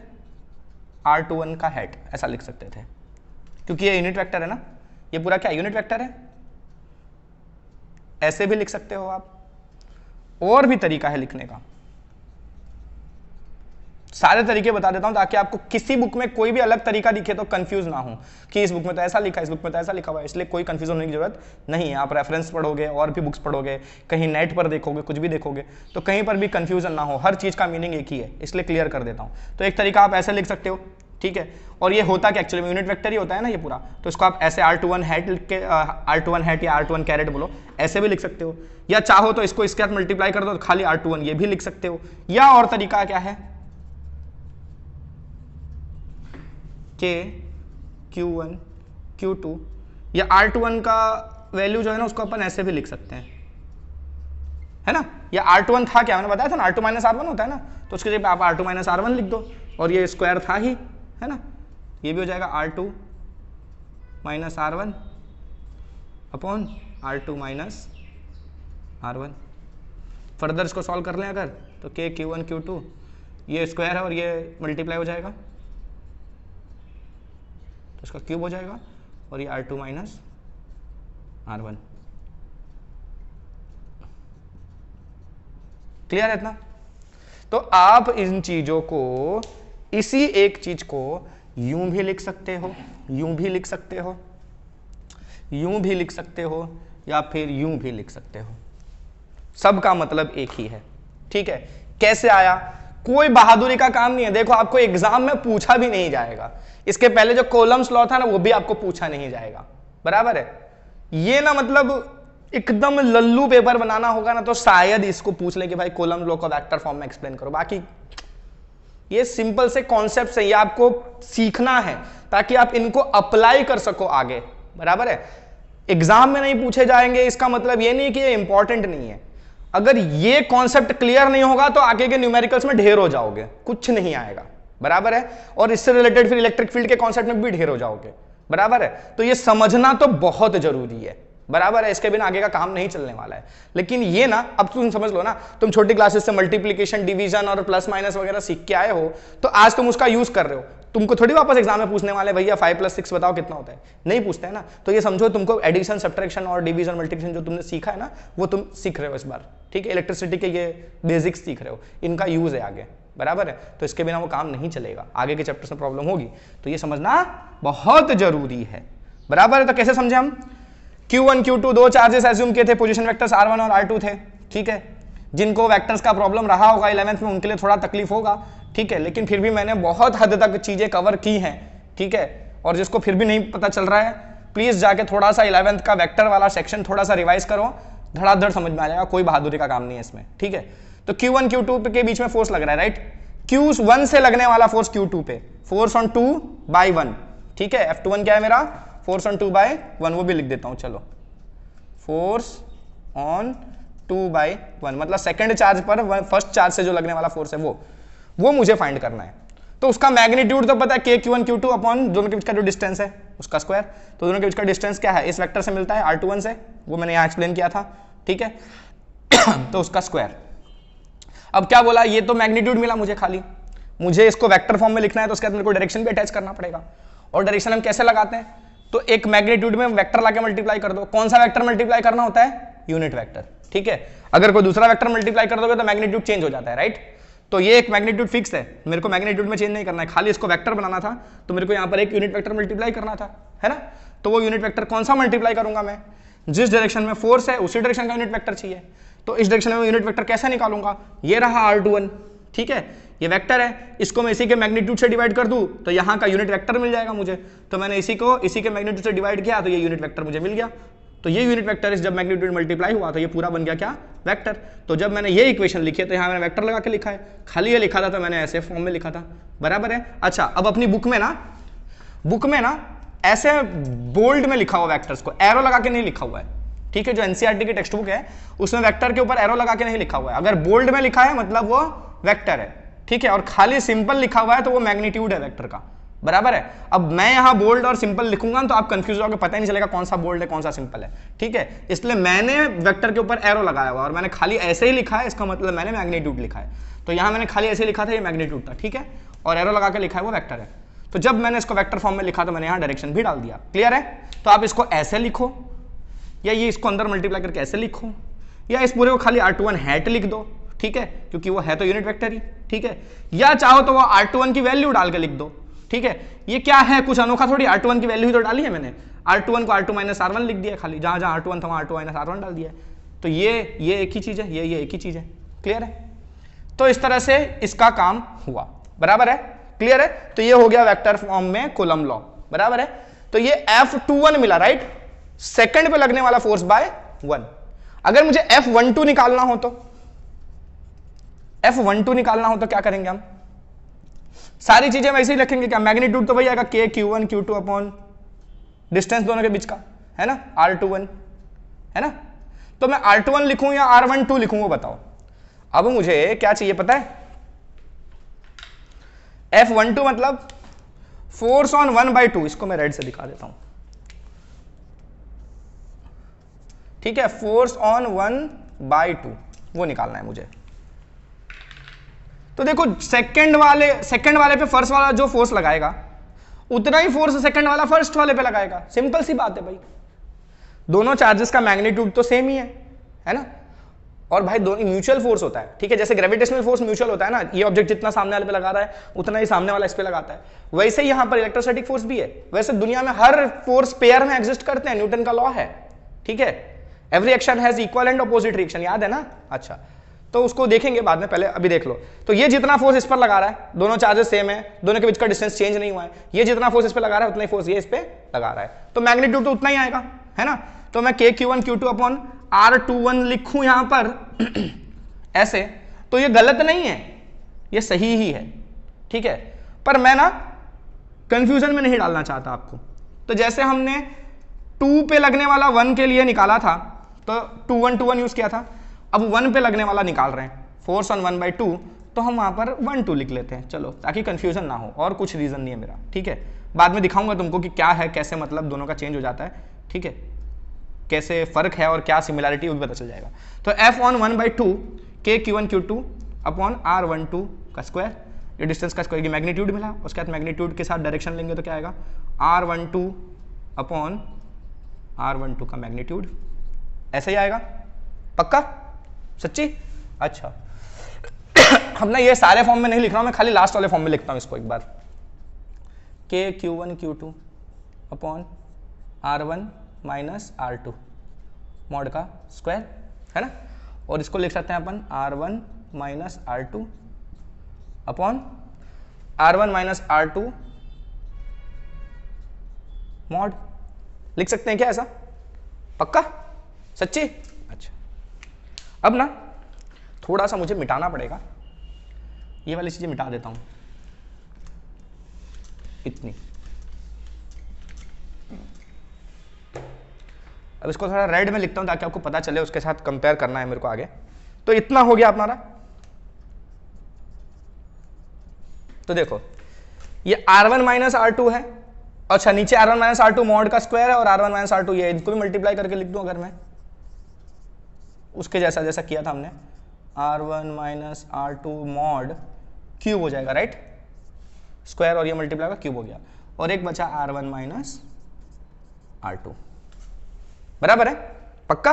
R21 का हेड, ऐसा लिख सकते थे, क्योंकि ये यूनिट वेक्टर है ना, ये पूरा क्या यूनिट वेक्टर है। ऐसे भी लिख सकते हो आप, और भी तरीका है लिखने का। सारे तरीके बता देता हूं ताकि आपको किसी बुक में कोई भी अलग तरीका दिखे तो कंफ्यूज ना हो कि इस बुक में तो ऐसा लिखा है, इस बुक में तो ऐसा लिखा हुआ है, इसलिए कोई कंफ्यूजन होने की जरूरत नहीं है। आप रेफरेंस पढ़ोगे और भी बुक्स पढ़ोगे, कहीं नेट पर देखोगे, कुछ भी देखोगे तो कहीं पर भी कंफ्यूजन ना हो, हर चीज का मीनिंग एक ही है, इसलिए क्लियर कर देता हूं। तो एक तरीका आप ऐसे लिख सकते हो, ठीक है। और ये होता क्या एक्चुअली में यूनिट वेक्टर ही होता है ना ये पूरा, तो इसको आप ऐसे r21 हैट लिख के r21 हैट या r21 कैरेट बोलो, ऐसे भी लिख सकते हो, या चाहो तो इसको इसके साथ मल्टीप्लाई कर दो तो खाली r21 ये भी लिख सकते हो। या और तरीका क्या है, k q1 q2, या r21 का वैल्यू जो है ना उसको अपन ऐसे भी लिख सकते हैं, है ना। या r21 था क्या, मैंने बताया था ना r2 माइनस r1 होता है ना, तो उसके जगह आप r2 माइनस r1 लिख दो, और ये स्क्वायर था ही, है ना, ये भी हो जाएगा r2 minus r1 upon r2 minus r1। Further इसको सॉल्व कर लें अगर तो k q1 q2 ये स्क्वायर है और ये मल्टीप्लाई हो जाएगा तो इसका क्यूब हो जाएगा, और ये r2 माइनस r1। क्लियर है इतना। तो आप इन चीजों को, इसी एक चीज को यूं भी लिख सकते हो, यूं भी लिख सकते हो, यूं भी लिख सकते हो, या फिर यूं भी लिख सकते हो, सबका मतलब एक ही है, ठीक है। कैसे आया, कोई बहादुरी का काम नहीं है। देखो आपको एग्जाम में पूछा भी नहीं जाएगा, इसके पहले जो कॉलम्स लॉ था ना वो भी आपको पूछा नहीं जाएगा, बराबर है। ये ना मतलब एकदम लल्लू पेपर बनाना होगा ना तो शायद इसको पूछ ले कि भाई कॉलम लॉ को वेक्टर फॉर्म में एक्सप्लेन करो। बाकी ये सिंपल से कॉन्सेप्ट्स है, ये आपको सीखना है ताकि आप इनको अप्लाई कर सको आगे, बराबर है। एग्जाम में नहीं पूछे जाएंगे इसका मतलब ये नहीं कि ये इंपॉर्टेंट नहीं है। अगर ये कॉन्सेप्ट क्लियर नहीं होगा तो आगे के न्यूमेरिकल्स में ढेर हो जाओगे, कुछ नहीं आएगा, बराबर है। और इससे रिलेटेड फिर इलेक्ट्रिक फील्ड के कॉन्सेप्ट में भी ढेर हो जाओगे, बराबर है। तो ये समझना तो बहुत जरूरी है, बराबर है, इसके बिना आगे का काम नहीं चलने वाला है। लेकिन ये ना अब तुम समझ लो ना, तुम छोटी क्लासेस से मल्टीप्लिकेशन, डिवीजन और प्लस माइनस वगैरह सीख के आए हो तो आज तुम उसका यूज कर रहे हो। तुमको थोड़ी वापस एग्जाम में पूछने वाले भैया 5 + 6 बताओ कितना होता है, नहीं पूछते हैं ना। तो ये समझो तुमको एडिशन, सब्ट्रैक्शन और डिवीजन, मल्टीप्लिकेशन जो तुमने सीखा है ना वो तुम सीख रहे हो इस बार, ठीक है। इलेक्ट्रिसिटी के ये बेसिक्स सीख रहे हो, इनका यूज है आगे, बराबर है। तो इसके बिना वो काम नहीं चलेगा, आगे के चैप्टर्स में प्रॉब्लम होगी, तो ये समझना बहुत जरूरी है, बराबर है। तो कैसे समझे हम, Q1 Q2 दो चार्जेस एज्यूम किए थे, पोजीशन वेक्टर्स R1 और R2 थे, ठीक है। जिनको वेक्टर्स का प्रॉब्लम रहा होगा 11th में उनके लिए थोड़ा तकलीफ होगा, ठीक है, लेकिन फिर भी मैंने बहुत हद तक चीजें कवर की हैं, ठीक है। और जिसको फिर भी नहीं पता चल रहा है प्लीज जाके थोड़ा सा 11th का वेक्टर वाला सेक्शन थोड़ा सा रिवाइज करो, धड़ाधड़ समझ में आ जाएगा, कोई बहादुरी का काम नहीं है इसमें, ठीक है। तो Q1 Q2 के बीच में फोर्स लग रहा है, राइट। Q1 से लगने वाला फोर्स Q2 पे, फोर्स ऑन 2/1, ठीक है। F21 क्या है मेरा, फोर्स ऑन 2/1, वो भी लिख देता हूं, चलो। फोर्स ऑन 2/1 मतलब सेकंड चार्ज पर फर्स्ट चार्ज से जो लगने वाला फोर्स है वो मुझे फाइंड करना है। तो उसका मैग्नीट्यूड तो पता है k q1 q2 अपॉन दोनों के बीच का जो डिस्टेंस है उसका स्क्वायर। तो दोनों के बीच का डिस्टेंस क्या है, इस वेक्टर से मिलता है r21 से, वो मैंने यहां एक्सप्लेन किया था, ठीक है। तो उसका स्क्वायर। अब क्या बोला, ये तो मैग्नीट्यूड मिला मुझे, खाली मुझे इसको वेक्टर फॉर्म में लिखना है तो उसके बाद मेरे को डायरेक्शन भी अटैच करना पड़ेगा। और डायरेक्शन हम कैसे लगाते हैं, तो एक मैग्नीट्यूड में वेक्टर लाके मल्टीप्लाई कर दो। कौन सा वेक्टर मल्टीप्लाई करना होता है, यूनिट वेक्टर, ठीक है। अगर कोई दूसरा वेक्टर मल्टीप्लाई कर दोगे तो मैग्नीट्यूड चेंज हो जाता है, राइट। तो ये एक मैग्नीट्यूड फिक्स है, मेरे को मैग्नीट्यूड में चेंज नहीं करना है, खाली इसको वेक्टर बनाना था तो मेरे को यहाँ पर एक यूनिट वेक्टर मल्टीप्लाई करना था, है ना। तो वो यूनिट वेक्टर कौन सा मल्टीप्लाई करूंगा मैं, जिस डायरेक्शन में फोर्स है उसी डायरेक्शन का यूनिट वेक्टर चाहिए। तो इस डायरेक्शन में यूनिट वेक्टर कैसे निकालूंगा, ये रहा R21, ठीक है, ये वेक्टर है, इसको मैं इसी के मैग्नीट्यूड से डिवाइड कर दूं तो यहाँ का यूनिट वेक्टर मिल जाएगा मुझे। तो मैंने इसी को इसी के मैग्नीट्यूड से डिवाइड किया तो ये यूनिट वेक्टर मुझे मिल गया। तो ये यूनिट वेक्टर जब मैग्नीट्यूड मल्टीप्लाई हुआ तो ये पूरा बन गया क्या, वेक्टर। तो जब मैंने ये इक्वेशन लिखी है तो यहाँ मैंने वेक्टर लगा के लिखा है, खाली ये लिखा था तो मैंने ऐसे फॉर्म में लिखा था, बराबर है। अच्छा, अब अपनी बुक में ना ऐसे बोल्ड में लिखा हुआ वेक्टर्स को एरो लगा के नहीं लिखा हुआ है, ठीक है। जो एनसीईआरटी की टेक्स्ट बुक है उसमें वेक्टर के ऊपर एरो लगा के नहीं लिखा हुआ है। अगर बोल्ड में लिखा है मतलब वो वेक्टर है, ठीक है, और खाली सिंपल लिखा हुआ है तो वो मैग्नीट्यूड है वेक्टर का, बराबर है। अब मैं यहां बोल्ड और सिंपल लिखूंगा तो आप कंफ्यूज होगे, पता ही नहीं चलेगा कौन सा बोल्ड है कौन सा सिंपल है, ठीक है। इसलिए मैंने वेक्टर के ऊपर एरो लगाया हुआ और मैंने खाली ऐसे ही लिखा है, इसका मतलब मैंने मैग्नीट्यूड लिखा है। तो यहां मैंने खाली ऐसे लिखा था, ये मैग्नीट्यूड था, ठीक है, और एरो लगा के लिखा है वो वेक्टर है। तो जब मैंने इसको वेक्टर फॉर्म में लिखा तो मैंने यहां डायरेक्शन भी डाल दिया, क्लियर है। तो आप इसको ऐसे लिखो, या ये इसको अंदर मल्टीप्लाई करके ऐसे लिखो, या इस पूरे को खाली R21 हैट लिख दो, ठीक है, क्योंकि वो है तो यूनिट वेक्टर ही, ठीक है। या चाहो तो वो R21 की वैल्यू डाल के लिख दो, ठीक है। ये क्या है, कुछ अनोखा थोड़ी, R21 की वैल्यू ही तो डाली है मैंने, R21 को R2 माइनस R1 लिख दिया खाली, जहां जहां R21 था वहां R2 माइनस R1 डाल दिया। तो ये एक ही चीज है, ये एक ही चीज है, क्लियर है। तो इस तरह से इसका काम हुआ, बराबर है, क्लियर है। तो ये हो गया वेक्टर फॉर्म में कूलम्ब लॉ, बराबर है। तो ये F21 मिला, राइट, सेकंड पे लगने वाला फोर्स बाय 1। अगर मुझे F12 निकालना हो तो क्या करेंगे हम, सारी चीजें वैसे ही रखेंगे क्या, मैग्नीट्यूड तो वही आएगा K Q1 Q2 upon distance दोनों के बीच का, है ना, R21, है ना। तो मैं R21 लिखूं या R12 लिखूं वो बताओ। अब मुझे क्या चाहिए पता है, F12 मतलब फोर्स ऑन 1/2, इसको मैं रेड से दिखा देता हूं, ठीक है, फोर्स ऑन 1/2 वो निकालना है मुझे। तो देखो सेकंड वाले पे फर्स्ट वाला जो फोर्स लगाएगा उतना ही फोर्स सेकंड वाला फर्स्ट वाले पे लगाएगा, सिंपल सी बात है भाई, दोनों चार्जेस का मैग्नीट्यूड तो सेम ही है ना। और भाई दोनों म्यूचुअल फोर्स होता है, ठीक है, जैसे ग्रेविटेशनल फोर्स म्यूचुअल होता है ना, ये ऑब्जेक्ट जितना सामने वाले पे लगा रहा है उतना ही सामने वाला इस पे लगाता है, वैसे ही यहां पर इलेक्ट्रोस्टैटिक फोर्स भी है। वैसे दुनिया में हर फोर्स पेयर में एग्जिस्ट करते हैं, न्यूटन का लॉ है, ठीक है, every action has equal and opposite reaction, याद है ना। अच्छा, तो उसको देखेंगे बाद में, पहले अभी देख लो। तो ये जितना फोर्स इस पर लगा रहा है, दोनों चार्जेस सेम है, दोनों के बीच का डिस्टेंस चेंज नहीं हुआ है, ये जितना फोर्स इस पे लगा रहा है उतना ही फोर्स ये इस पे लगा रहा है, तो मैग्नीट्यूड तो उतना ही आएगा, है ना। तो मैं K Q1 Q2 upon R21 लिखूं यहां पर ऐसे, तो ये गलत नहीं है, ये सही ही है, ठीक है। पर मैं ना कंफ्यूजन में नहीं डालना चाहता आपको। तो जैसे हमने 2 पे लगने वाला 1 के लिए निकाला था, तो 2 1 यूज किया था, अब 1 पे लगने वाला निकाल रहे हैं, फोर्स ऑन 1/2, तो हम वहां पर 1 2 लिख लेते हैं, चलो, ताकि कंफ्यूजन ना हो, और कुछ रीजन नहीं है मेरा, ठीक है। बाद में दिखाऊंगा तुमको कि क्या है, कैसे मतलब दोनों का चेंज हो जाता है, ठीक है, कैसे फर्क है और क्या सिमिलैरिटी वो भी पता चल जाएगा। तो F on 1/2 K Q1 Q2 upon R12 का स्क्वायर, ये डिस्टेंस का स्क्वायर की मैग्नीट्यूड मिला, उसके बाद मैग्नीट्यूड के साथ डायरेक्शन लेंगे तो क्या आएगा, R12 अपॉन R12 का मैग्नीट्यूड, ऐसे ही आएगा, पक्का, सच्ची। अच्छा हम ना ये सारे फॉर्म में नहीं लिख रहा हूं, मैं खाली लास्ट वाले फॉर्म में लिखता हूं इसको एक बार, K Q1 Q2 upon R1 minus R2 mod का स्क्वायर, है ना। और इसको लिख सकते हैं अपन R1 minus R2 upon R1 minus R2 mod, लिख सकते हैं क्या ऐसा, पक्का, सच्ची। अच्छा, अब ना थोड़ा सा मुझे मिटाना पड़ेगा, ये वाली चीजें मिटा देता हूं, इतनी। अब इसको थोड़ा रेड में लिखता हूं ताकि आपको पता चले, उसके साथ कंपेयर करना है मेरे को आगे। तो इतना हो गया हमारा। तो देखो ये R1 माइनस R2 है, अच्छा नीचे R1 माइनस R2 मॉड का स्क्वायर है, और R1 माइनस R2 ये, इनको भी मल्टीप्लाई करके लिख दूं अगर मैं, उसके जैसा जैसा किया था हमने, R1 minus R2 mod cube हो जाएगा, राइट, स्क्वायर और ये मल्टीप्लाई का क्यूब हो गया, और एक बचा R1 माइनस R2, बराबर है, पक्का।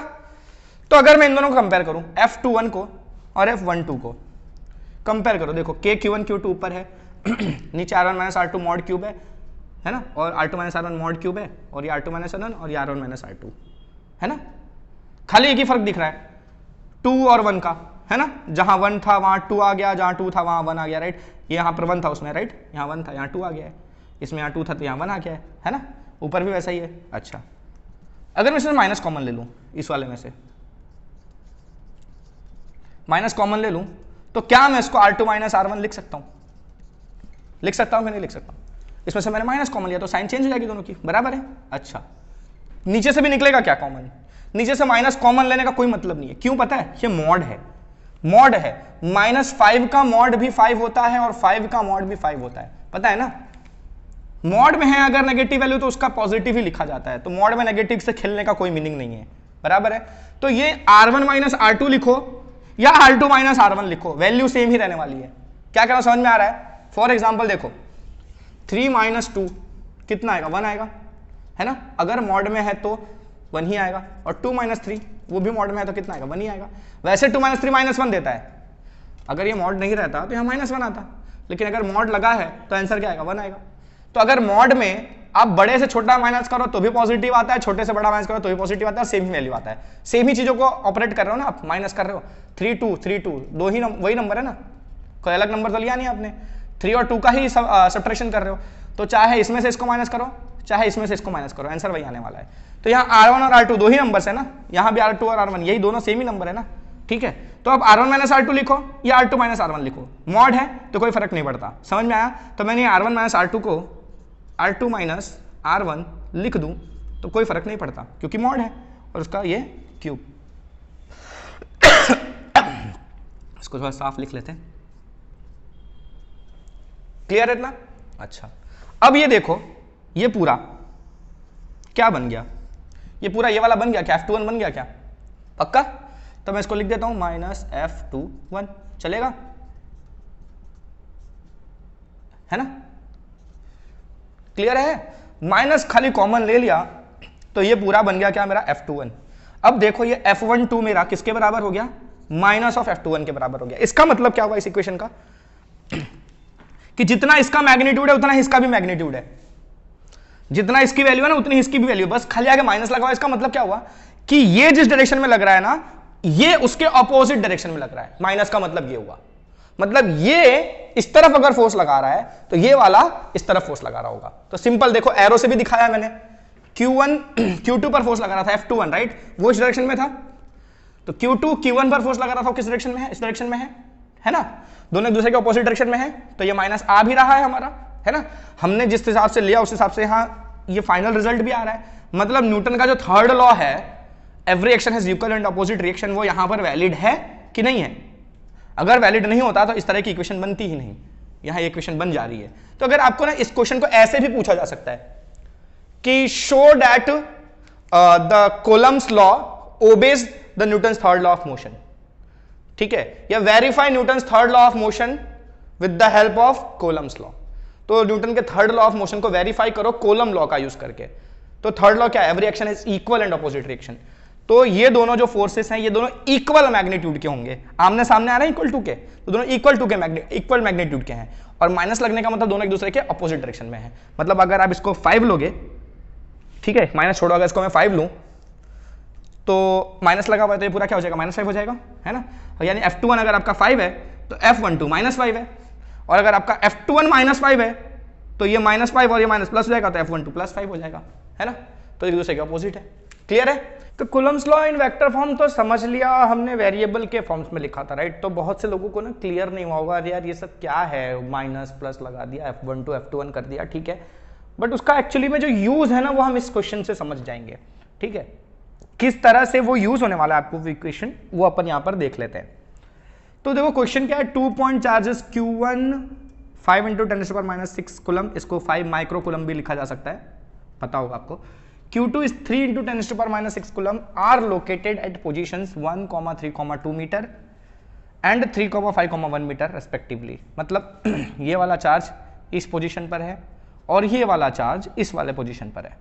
तो अगर मैं इन दोनों को कंपेयर करूं, F21 को और F12 को कंपेयर करो, देखो K Q1 Q2 ऊपर है नीचे R1 minus R2 mod cube है ना, और R2 minus R1 mod cube है, और ये R2 माइनस R1 और ये R1 माइनस R2, है ना। खाली एक ही फर्क दिख रहा है 2 और 1 का, है ना, जहां 1 था वहां 2 आ गया, जहां 2 था वहां 1 आ गया, राइट। ये यहाँ पर 1 था उसमें, राइट, यहाँ 1 था, यहाँ 2 आ गया है, इसमें यहाँ 2 था तो यहाँ 1 आ गया है ना, ऊपर भी वैसा ही है। अच्छा, अगर मैं इसमें माइनस कॉमन ले लूं, इस वाले में से माइनस कॉमन ले लूं, तो क्या मैं इसको R2 माइनस R1 लिख सकता हूं, लिख सकता हूं कि नहीं लिख सकता हूं। इसमें से मैंने माइनस कॉमन लिया तो साइन चेंज हो जाएगी दोनों की, बराबर है। अच्छा, नीचे से भी निकलेगा क्या कॉमन, नीचे से माइनस कॉमन लेने का कोई मतलब नहीं है, क्यों पता है, ये मॉड है, मॉड है, -5 का मॉड भी 5 होता है और 5 का मॉड भी 5 होता है, पता है ना। मॉड में है अगर नेगेटिव वैल्यू तो उसका पॉजिटिव ही लिखा जाता है, तो मॉड में नेगेटिव से खेलने का कोई मीनिंग नहीं है, बराबर है। तो ये R1 माइनस R2 लिखो या R2 माइनस R1 लिखो, वैल्यू सेम ही रहने वाली है। क्या कहना समझ में आ रहा है। फॉर एग्जाम्पल देखो 3 माइनस 2 कितना आएगा, 1 आएगा, है ना, अगर मॉड में है तो 1 ही आएगा, और 2 माइनस 3 वो भी मॉड में है तो कितना आएगा, 1 ही आएगा। वैसे 2 माइनस 3 -1 देता है, अगर ये मॉड नहीं रहता तो यहाँ -1 आता, लेकिन अगर मॉड लगा है तो आंसर क्या आएगा, 1 आएगा। तो अगर मॉड में आप बड़े से छोटा माइनस करो तो भी पॉजिटिव आता है, छोटे से बड़ा माइनस करो तो भी पॉजिटिव आता है, सेम ही वैल्यू आता है। सेम ही चीजों को ऑपरेट कर रहे हो ना आप, माइनस कर रहे हो। 3 2 3 2 दो ही वही नंबर है ना, कोई अलग नंबर तो लिया नहीं आपने, 3 और 2 का ही सब्ट्रैक्शन कर रहे हो। तो चाहे इसमें से इसको माइनस करो, चाहे इसमें से इसको माइनस करो, आंसर वही आने वाला है। तो यहाँ R1 और R2 दो ही नंबर्स है ना, यहाँ भी R2 और R1 यही दोनों सेम ही नंबर है ना, ठीक है। तो अब R1 माइनस R2 लिखो या R2 माइनस R1 लिखो, मॉड है तो कोई फर्क नहीं पड़ता। समझ में आया? तो मैंने R1 माइनस R2 को R2 माइनस R1 लिख दूं तो कोई फर्क नहीं पड़ता, क्योंकि मॉड है और उसका ये क्यूब। इसको थोड़ा साफ लिख लेते हैं, क्लियर है इतना? अच्छा, अब ये देखो, ये पूरा क्या बन गया, ये पूरा ये वाला बन गया क्या, F21 बन गया क्या? पक्का? तो मैं इसको लिख देता हूं -F21, चलेगा? है ना, क्लियर है? माइनस खाली कॉमन ले लिया तो ये पूरा बन गया क्या मेरा, F21। अब देखो ये F12 मेरा किसके बराबर हो गया, -F21 के बराबर हो गया। इसका मतलब क्या हुआ इस इक्वेशन का, कि जितना इसका मैग्नीट्यूड है उतना ही इसका भी मैग्नीट्यूड है, जितना इसकी वैल्यू है ना उतनी इसकी भी वैल्यू, बस खाली आगे माइनस लगा हुआ। इसका मतलब क्या हुआ कि ये जिस डायरेक्शन में लग रहा है ना, ये उसके ऑपोजिट डायरेक्शन में लग रहा है। माइनस का मतलब ये हुआ, मतलब ये इस तरफ अगर फोर्स लगा रहा है तो ये वाला इस तरफ फोर्स लगा रहा होगा। तो सिंपल देखो, एरो से भी दिखाया मैंने, Q1 Q2 पर फोर्स लगा रहा था F21, राइट, वो इस डायरेक्शन में था। तो Q2 Q1 पर फोर्स लगा रहा था, किस डायरेक्शन में है, इस डायरेक्शन में है ना, दोनों एक दूसरे के ऑपोजिट डायरेक्शन में है, तो ये माइनस आ भी रहा है हमारा, है ना। हमने जिस हिसाब से लिया उस हिसाब से यहाँ ये फाइनल रिजल्ट भी आ रहा है। मतलब न्यूटन का जो थर्ड लॉ है, every action has equal and opposite reaction, वो यहां पर वैलिड है कि नहीं है। अगर वैलिड नहीं होता तो इस तरह की इक्वेशन बनती ही नहीं, यहां इक्वेशन बन जा रही है। तो अगर आपको ना इस क्वेश्चन को ऐसे भी पूछा जा सकता है कि show that the Coulomb's law obeys the Newton's third law of motion, ठीक है, या verify Newton's third law of motion with the help of Coulomb's law. तो न्यूटन के थर्ड लॉ ऑफ मोशन को वेरीफाई करो कोलम लॉ का use करके। तो थर्ड लॉ क्या है, every action is equal and opposite reaction. तो ये दोनों जो फोर्सेस हैं ये दोनों इक्वल मैग्नीट्यूड के होंगे, आमने सामने आ रहे हैं इक्वल टू के, तो दोनों इक्वल मैग्नीट्यूड के हैं। और माइनस लगने का मतलब दोनों एक दूसरे के अपोजिट डायरेक्शन में है। मतलब अगर आप इसको 5 लोगे, ठीक है, माइनस छोड़ो, अगर इसको मैं 5 लूं तो माइनस लगा हुआ है तो ये पूरा क्या हो जाएगा, -5 हो जाएगा, है ना। यानी F21 अगर आपका 5 है तो F12 -5 है, और अगर आपका F21 -5 है तो ये -5 और ये माइनस प्लस हो जाएगा तो F12 +5 हो जाएगा, है ना। तो एक दूसरे के अपोजिट है, क्लियर है। तो Coulomb's law in vector form तो समझ लिया हमने, वेरिएबल के फॉर्म्स में लिखा था, राइट। तो बहुत से लोगों को ना क्लियर नहीं हुआ होगा, यार ये सब क्या है, माइनस प्लस लगा दिया, F12 F21 कर दिया, ठीक है, बट उसका एक्चुअली में जो यूज है ना वो हम इस क्वेश्चन से समझ जाएंगे, ठीक है। किस तरह से वो यूज होने वाला है आपको इक्वेशन, वो अपन यहां पर देख लेते हैं। तो देखो क्वेश्चन क्या है, 2 पॉइंट चार्जेस Q1 5 × 10⁻⁶ कूलम, इसको 5 माइक्रो कूलम भी लिखा जा सकता है, पता होगा आपको। Q2 is 3 × 10⁻⁶ coulomb are located at positions 1, 3, 2 metre and 3, 5, 1 metre respectively। मतलब ये वाला चार्ज इस पोजीशन पर है और ये वाला चार्ज इस वाले पोजीशन पर है।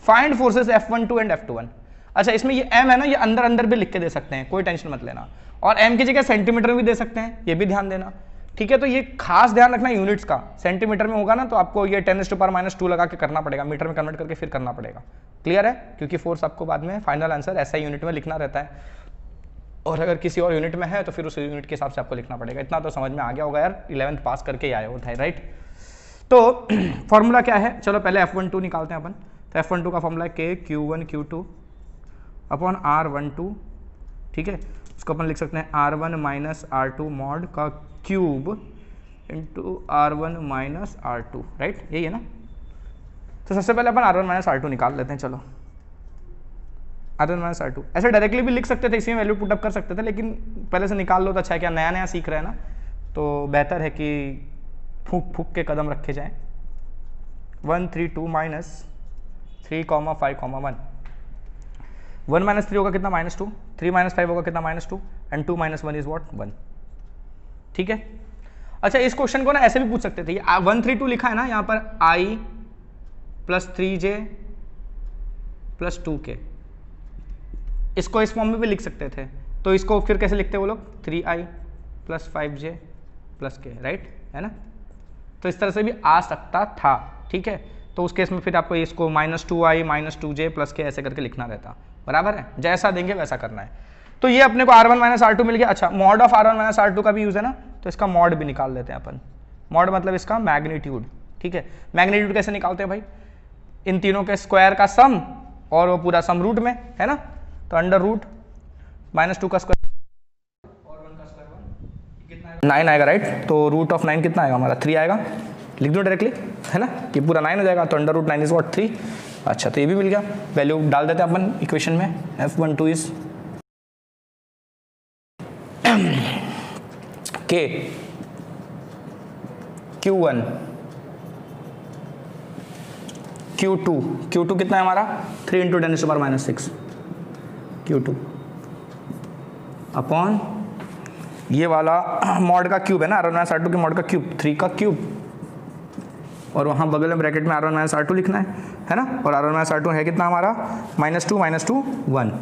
Find forces F12 and F21। अच्छा, इसमें ये M है ना, ये अंदर अंदर भी लिख के दे सकते हैं, कोई टेंशन मत लेना, और M की जगह सेंटीमीटर में भी दे सकते हैं, ये भी ध्यान देना, ठीक है। तो ये खास ध्यान रखना यूनिट्स का, सेंटीमीटर में होगा ना तो आपको ये 10⁻⁻² लगा के करना पड़ेगा, मीटर में कन्वर्ट करके फिर करना पड़ेगा, क्लियर है, क्योंकि फोर्स आपको बाद में फाइनल आंसर ऐसा यूनिट में लिखना रहता है, और अगर किसी और यूनिट में है तो फिर उस यूनिट के हिसाब से आपको लिखना पड़ेगा। इतना तो समझ में आ गया होगा यार, 11th पास करके ही आए होता है, राइट। तो फॉर्मूला क्या है, चलो पहले F12 निकालते हैं अपन। तो F12 का formula K Q1 Q2 upon R12, ठीक है, उसको अपन लिख सकते हैं R1 - R2 मॉड का cube into R1 - R2, right, यही है ना। तो सबसे पहले अपन R1 - R2 निकाल लेते हैं, चलो R1 - R2 ऐसे डायरेक्टली भी लिख सकते थे, इसी में वैल्यू पुटअप कर सकते थे, लेकिन पहले से निकाल लो तो अच्छा है, क्या नया नया सीख रहे हैं ना, तो बेहतर है कि फूक फूक के कदम रखे जाएं। 1 3 2 -3, 5, 1 1 - 3 होगा कितना, -2, 3 - 5 होगा कितना, -2, एंड 2 - 1 इज व्हाट, 1, ठीक है। अच्छा, इस क्वेश्चन को ना ऐसे भी पूछ सकते थे, 1 3 2 लिखा है ना, यहाँ पर I + 3J + 2K, इसको इस फॉर्म में भी लिख सकते थे। तो इसको फिर कैसे लिखते हैं वो लोग, 3I plus 5j plus k, right है ना। तो इस तरह से भी आ सकता था, ठीक है। तो उस केस में फिर आपको इसको -2i -2j प्लस k ऐसे करके लिखना रहता, बराबर है। जैसा देंगे वैसा करना है। तो ये अपने को R1 - R2 मिल गया। अच्छा, मॉड ऑफ R1 - R2 का भी यूज है ना, तो इसका मॉड भी निकाल लेते हैं अपन। मॉड मतलब इसका मैग्नीट्यूड, ठीक है। मैग्नीट्यूड कैसे निकालते हैं भाई, इन तीनों के स्क्वायर का सम और वो पूरा सम रूट में है ना। तो अंडर रूट -2 का स्क्वायर और 1 का स्क्वायर 1 कितना आएगा, 9 आएगा, राइट। तो रूट ऑफ 9 कितना आएगा हमारा, 3 आएगा। लिख दो डायरेक्टली, है ना, कि पूरा 9 हो जाएगा। तो अंडर रूट 9 इज व्हाट, 3। अच्छा, तो ये भी मिल गया। वैल्यू डाल देते हैं अपन इक्वेशन में। F12 is K Q1 Q2 कितना है हमारा, 3 × 10⁻⁻6 Q2 अपॉन ये वाला मॉड का क्यूब है ना, R1 - R2 के मॉड का क्यूब, 3 का क्यूब, और वहाँ बगल में ब्रैकेट में R1 - R2 लिखना है ना। और R1 - R2 है कितना हमारा, -2 -2 1।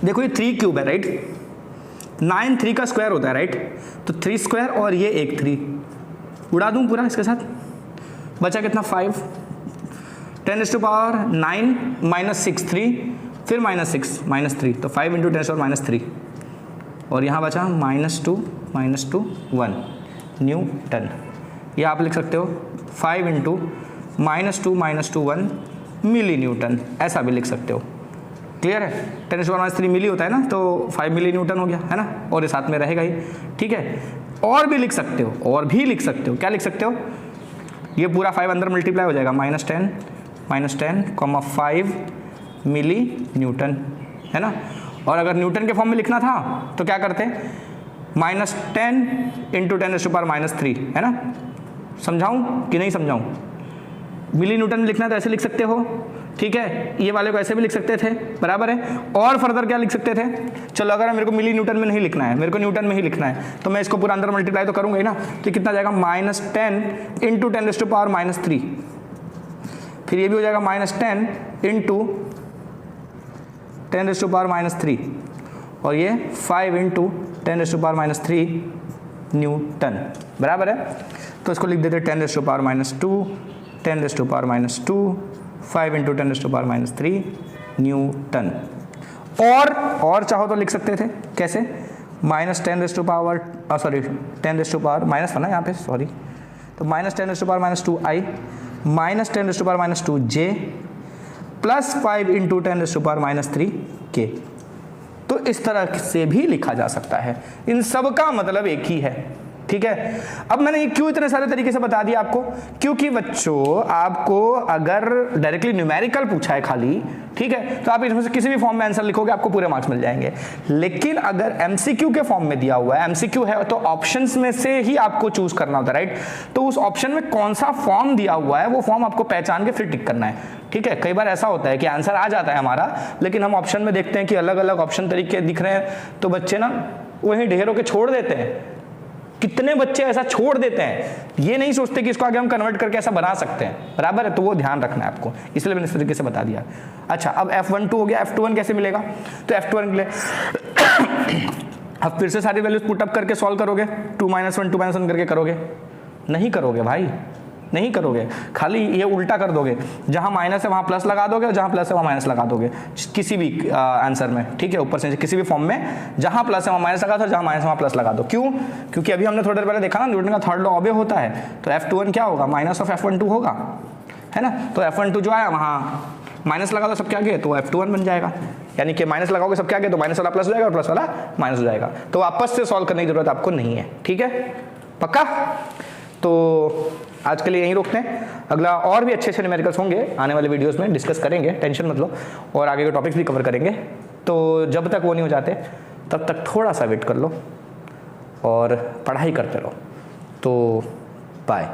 देखो ये 3 क्यूब है, राइट। 9 3 का स्क्वायर होता है, राइट। तो 3 स्क्वायर और ये एक 3 उड़ा दूं पूरा इसके साथ, बचा कितना 5, 10⁻9 -6 3, फिर -6 -3, तो 5 × 10⁻³ और यहाँ बचा -2 -2 1 न्यूटन। ये आप लिख सकते हो 5 × -2 -2 1 मिली न्यूटन, ऐसा भी लिख सकते हो। क्लियर है, 10⁻³ मिली होता है ना, तो 5 मिली न्यूटन हो गया, है ना। और ये साथ में रहेगा ही, ठीक है। और भी लिख सकते हो, और भी लिख सकते हो। क्या लिख सकते हो, ये पूरा 5 अंदर मल्टीप्लाई हो जाएगा, -10 5 मिली न्यूटन, है ना। और अगर न्यूटन के फॉर्म में लिखना था तो क्या करते, -10 × 10⁻³ है ना। समझाऊं कि नहीं समझाऊं, मिली न्यूटन में लिखना है तो ऐसे लिख सकते हो, ठीक है। ये वाले को ऐसे भी लिख सकते थे, बराबर है। और फर्दर क्या लिख सकते थे, चलो अगर मेरे को मिली न्यूटन में नहीं लिखना है, मेरे को न्यूटन में ही लिखना है, तो मैं इसको पूरा अंदर मल्टीप्लाई तो करूंगा ही ना। तो कितना जाएगा, -10 × 10⁻³ फिर ये भी हो जाएगा -10 × 10⁻³ और ये 5 × 10⁻³ न्यूटन, बराबर है। तो इसको लिख देते 10⁻², 10⁻², 5 × 10⁻³ न्यूटन। और चाहो तो लिख सकते थे, कैसे, -10⁻, सॉरी 10⁻, माइनस था ना यहाँ पे, सॉरी। तो -10⁻²i -10⁻²j प्लस 5 × 10⁻³ k। तो इस तरह से भी लिखा जा सकता है। इन सब का मतलब एक ही है, ठीक है। अब मैंने ये क्यों इतने सारे तरीके से बता दिया आपको, क्योंकि बच्चों आपको अगर डायरेक्टली न्यूमेरिकल पूछा है खाली, ठीक है, तो आप इसमें से किसी भी फॉर्म में आंसर लिखोगे, आपको पूरे मार्क्स मिल जाएंगे। लेकिन अगर एमसीक्यू के फॉर्म में दिया हुआ है, एमसीक्यू है तो ऑप्शंस में से ही आपको चूज करना होता है, राइट। तो उस ऑप्शन में कौन सा फॉर्म दिया हुआ है वो फॉर्म आपको पहचान के फिर टिक करना है, ठीक है। कई बार ऐसा होता है कि आंसर आ जाता है हमारा, लेकिन हम ऑप्शन में देखते हैं कि अलग अलग ऑप्शन तरीके दिख रहे हैं, तो बच्चे ना वहीं ढेरों के छोड़ देते हैं। कितने बच्चे ऐसा छोड़ देते हैं, ये नहीं सोचते कि इसको आगे हम कन्वर्ट करके ऐसा बना सकते हैं, बराबर है। तो वो ध्यान रखना है आपको, इसलिए मैंने इस तरीके से बता दिया। अच्छा, अब F12 हो गया, F21 कैसे मिलेगा, तो F21 के लिए अब फिर से सारी वैल्यूज पुट अप करके सॉल्व करोगे, 2 - 1 2 - 1 करके करोगे, नहीं करोगे भाई, नहीं करोगे, खाली ये उल्टा कर दोगे, जहां माइनस है वहां प्लस लगा दोगे और जहां प्लस है वहां माइनस लगा दोगे किसी भी आंसर में, ठीक है। ऊपर से किसी भी फॉर्म में जहां प्लस है वहां माइनस लगा दो, जहां माइनस है वहां प्लस लगा दो। क्यों, क्योंकि अभी हमने थोड़ी देर पहले देखा ना, न्यूटन का थर्ड लॉ ऑबे होता है। तो F21 क्या होगा, माइनस ऑफ F12 होगा, है ना। तो F12 जो आया वहां माइनस लगा दो सबके आगे, तो F21 बन जाएगा। यानी कि माइनस लगाओगे सबके आगे तो माइनस वाला प्लस हो जाएगा और प्लस वाला माइनस हो जाएगा। तो आपस से सॉल्व करने की जरूरत आपको नहीं है, ठीक है, पक्का। तो आज के लिए यहीं रोकते हैं, अगला और भी अच्छे अच्छे न्यूमेरिकल्स होंगे आने वाले वीडियोस में, डिस्कस करेंगे, टेंशन मत लो, और आगे के टॉपिक्स भी कवर करेंगे। तो जब तक वो नहीं हो जाते तब तक थोड़ा सा वेट कर लो और पढ़ाई करते रहो। तो बाय।